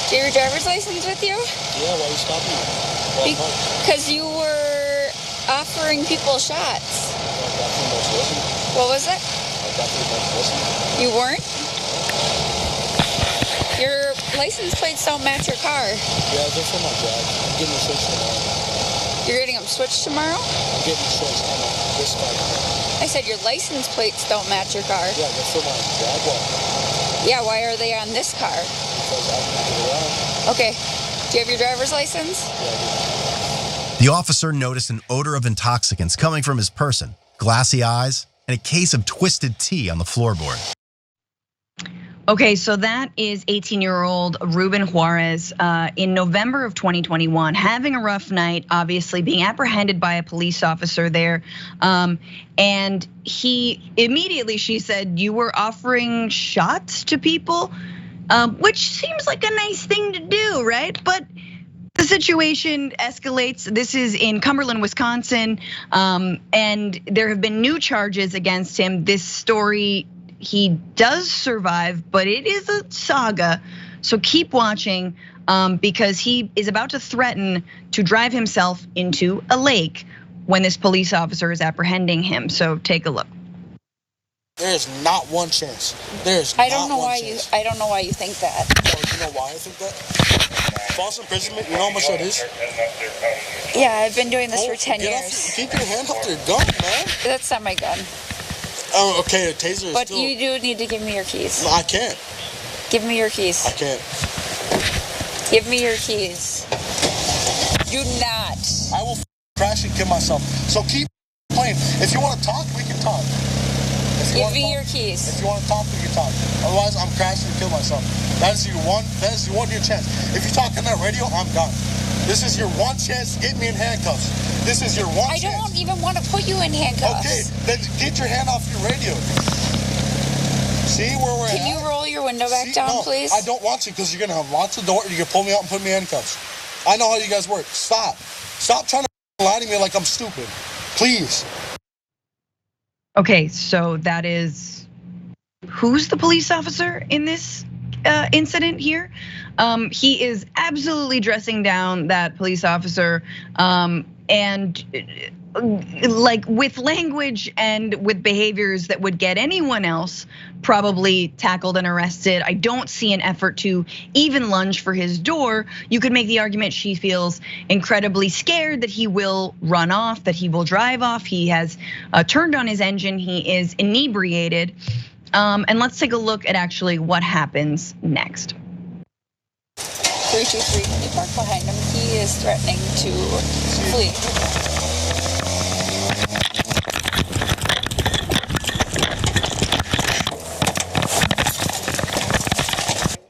Do you have your driver's license with you? Yeah, why are you stopping me? Because you were offering people shots. What was it? You weren't? Your license plates don't match your car. Yeah, they're for my drag. I'm getting them switched tomorrow. You're getting them switched tomorrow? I'm getting them switched on this car. I said your license plates don't match your car. Yeah, they're for my Jaguar. Yeah, why are they on this car? Because I can get around. Okay. Do you have your driver's license? Yeah, I The officer noticed an odor of intoxicants coming from his person, glassy eyes, and a case of twisted tea on the floorboard. Okay, so that is 18-year-old Ruben Juarez in November of 2021, having a rough night, obviously being apprehended by a police officer there. And he immediately, she said, you were offering shots to people, which seems like a nice thing to do, right? But the situation escalates. This is in Cumberland, Wisconsin, and there have been new charges against him. This story, he does survive, but it is a saga. So keep watching because he is about to threaten to drive himself into a lake when this police officer is apprehending him. So take a look. There is not one chance. There's I don't know not one why chance. I don't know why you think that. Oh, you know why I think that? False imprisonment, you know how much that is? Yeah, I've been doing this for 10 Get years. off, keep your hand off your gun, man. That's not my gun. Oh, okay, a taser is But still... you do need to give me your keys. No, I can't. Give me your keys. I can't. Give me your keys. Do not. I will crash and kill myself. So keep playing. If you want to talk, we can talk. Give me your keys. If you want to talk, we can talk. Otherwise, I'm crashing and kill myself. That is your one chance. If you talk on that radio, I'm gone. This is your one chance to get me in handcuffs. This is your one chance. I don't even want to put you in handcuffs. Okay, then get your hand off your radio. See where we're at? Can you roll your window back down, please? I don't want to because you're going to unlock the door. You're going to pull me out and put me in handcuffs. I know how you guys work. Stop. Stop trying to lie to me like I'm stupid. Please. Okay, so that is, who's the police officer in this incident here? He is absolutely dressing down that police officer, and like with language and with behaviors that would get anyone else probably tackled and arrested. I don't see an effort to even lunge for his door. You could make the argument she feels incredibly scared that he will run off, that he will drive off. He has turned on his engine, he is inebriated. And let's take a look at actually what happens next. 323, can you park behind him? He is threatening to flee.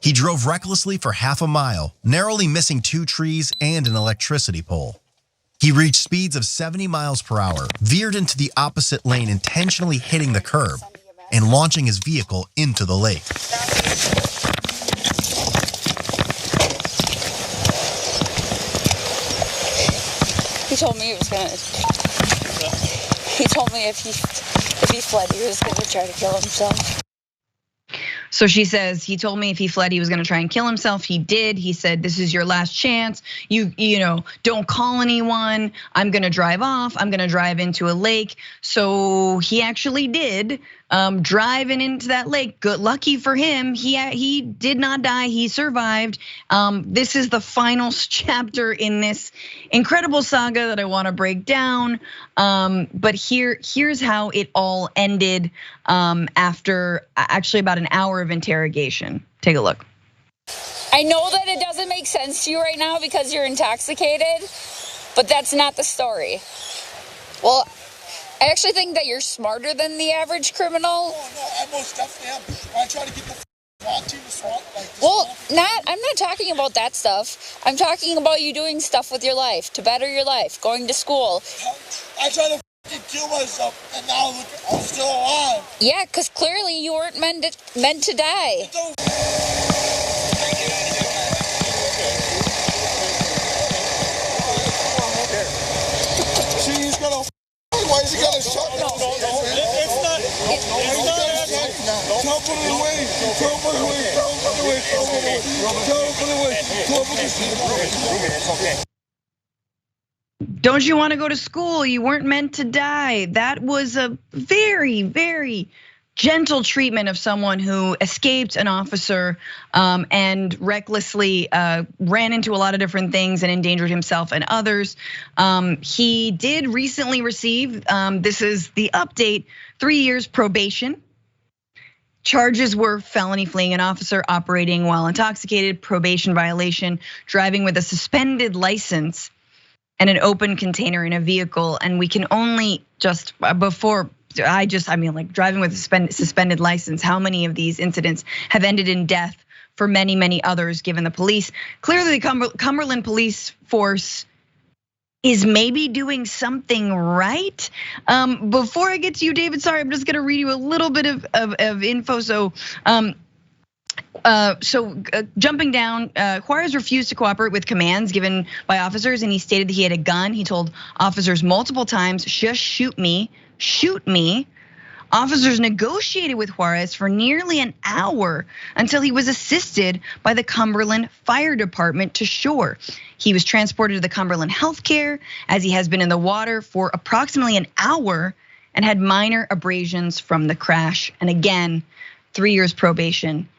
He drove recklessly for half a mile, narrowly missing 2 trees and an electricity pole. He reached speeds of 70 miles per hour, veered into the opposite lane, intentionally hitting the curb and launching his vehicle into the lake. He told me he was gonna. He told me if he fled, he was gonna try to kill himself. So she says, he told me if he fled, he was gonna try and kill himself. He did. He said, this is your last chance. You know, don't call anyone. I'm gonna drive off. I'm gonna drive into a lake. So he actually did driving into that lake. Good, lucky for him. He did not die. He survived. This is the final chapter in this incredible saga that I want to break down. But here's how it all ended after actually about an hour of interrogation. Take a look. I know that it doesn't make sense to you right now because you're intoxicated, but that's not the story. Well, I actually think that you're smarter than the average criminal. Oh, no, I most definitely am. I try to get the SWAT team to SWAT. Well, I'm not talking about that stuff. I'm talking about you doing stuff with your life to better your life, going to school. I try to kill myself, and now look, I'm still alive. Yeah, because clearly you weren't meant to die. She's gonna. Why is he gonna shut? No, it's not. Don't put it away. Don't put it away. Don't put it away. Don't put it away. Ruben, it's okay. Don't you want to go to school? You weren't meant to die. That was a very, very gentle treatment of someone who escaped an officer and recklessly ran into a lot of different things and endangered himself and others. He did recently receive, this is the update, 3 years probation. Charges were felony fleeing an officer, operating while intoxicated, probation violation, driving with a suspended license, and an open container in a vehicle. And we can only just, I mean, like driving with a suspended license, how many of these incidents have ended in death for many, many others, given the police? Clearly, the Cumberland police force is maybe doing something right. Before I get to you, David, sorry, I'm just gonna read you a little bit of info. So, jumping down, Juarez refused to cooperate with commands given by officers, and he stated that he had a gun. He told officers multiple times, "Just shoot me, shoot me." Officers negotiated with Juarez for nearly an hour until he was assisted by the Cumberland Fire Department to shore. He was transported to the Cumberland Healthcare as he has been in the water for approximately an hour and had minor abrasions from the crash. And again, 3 years probation.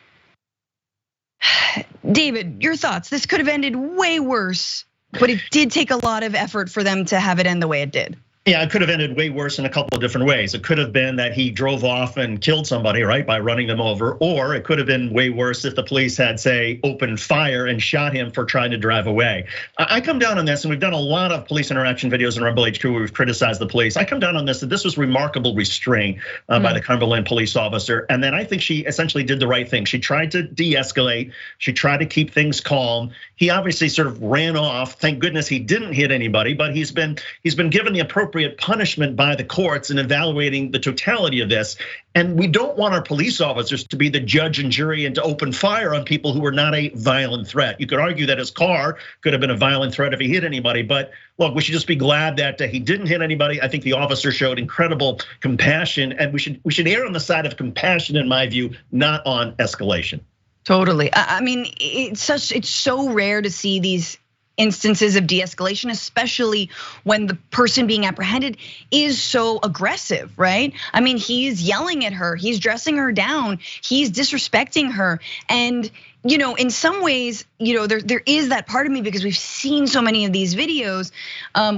David, your thoughts? This could have ended way worse, but it did take a lot of effort for them to have it end the way it did. Yeah, it could have ended way worse in a couple of different ways. It could have been that he drove off and killed somebody, right, by running them over. Or it could have been way worse if the police had, say, opened fire and shot him for trying to drive away. I come down on this, and we've done a lot of police interaction videos in Rebel HQ where we've criticized the police. I come down on this, that this was remarkable restraint by the Cumberland police officer. And then I think she essentially did the right thing. She tried to de-escalate. She tried to keep things calm. He obviously sort of ran off. Thank goodness he didn't hit anybody, but he's been given the appropriate punishment by the courts in evaluating the totality of this. And we don't want our police officers to be the judge and jury and to open fire on people who are not a violent threat. You could argue that his car could have been a violent threat if he hit anybody, but look, we should just be glad that he didn't hit anybody. I think the officer showed incredible compassion, and we should err on the side of compassion, in my view, not on escalation. Totally. I mean, it's so rare to see these instances of de-escalation, especially when the person being apprehended is so aggressive, right? I mean, he's yelling at her, he's dressing her down, he's disrespecting her. And in some ways, there is that part of me, because we've seen so many of these videos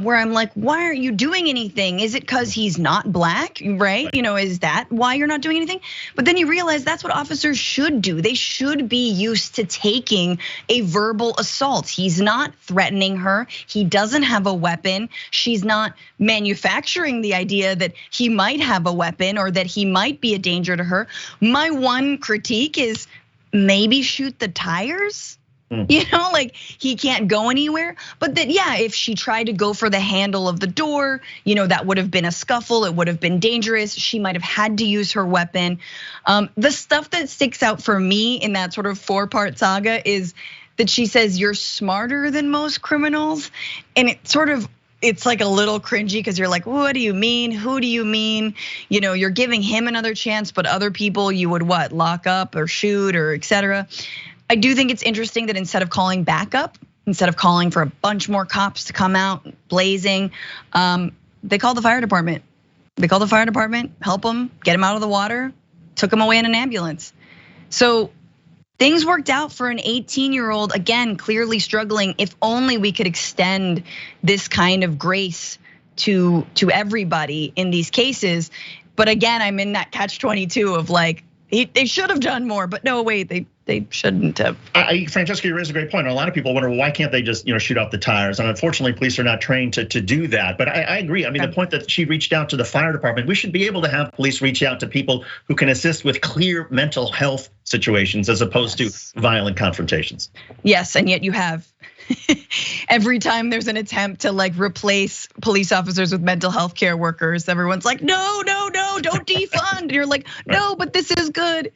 where I'm like, why aren't you doing anything? Is it because he's not black, right? Is that why you're not doing anything? But then you realize that's what officers should do. They should be used to taking a verbal assault. He's not threatening her. He doesn't have a weapon. She's not manufacturing the idea that he might have a weapon or that he might be a danger to her. My one critique is, maybe shoot the tires, like he can't go anywhere. But that, yeah, if she tried to go for the handle of the door, that would have been a scuffle. It would have been dangerous. She might have had to use her weapon. The stuff that sticks out for me in that sort of 4-part saga is that she says, "You're smarter than most criminals," and it's like a little cringy, because you're like, what do you mean? Who do you mean? You're giving him another chance, but other people you would what? Lock up or shoot or etc. I do think it's interesting that instead of calling backup, instead of calling for a bunch more cops to come out blazing, they called the fire department. They called the fire department, help him, get him out of the water, took him away in an ambulance. So things worked out for an 18-year-old, again, clearly struggling. If only we could extend this kind of grace to everybody in these cases. But again, I'm in that catch-22 of like, they should have done more, but no, wait, they shouldn't have. Francesca, you raise a great point. A lot of people wonder, well, why can't they just shoot off the tires? And unfortunately, police are not trained to do that. But I agree. I mean, the point that she reached out to the fire department, we should be able to have police reach out to people who can assist with clear mental health situations as opposed to violent confrontations. Yes, and yet you have every time there's an attempt to like replace police officers with mental health care workers, everyone's like, no, don't defund. You're like, no, but this is good.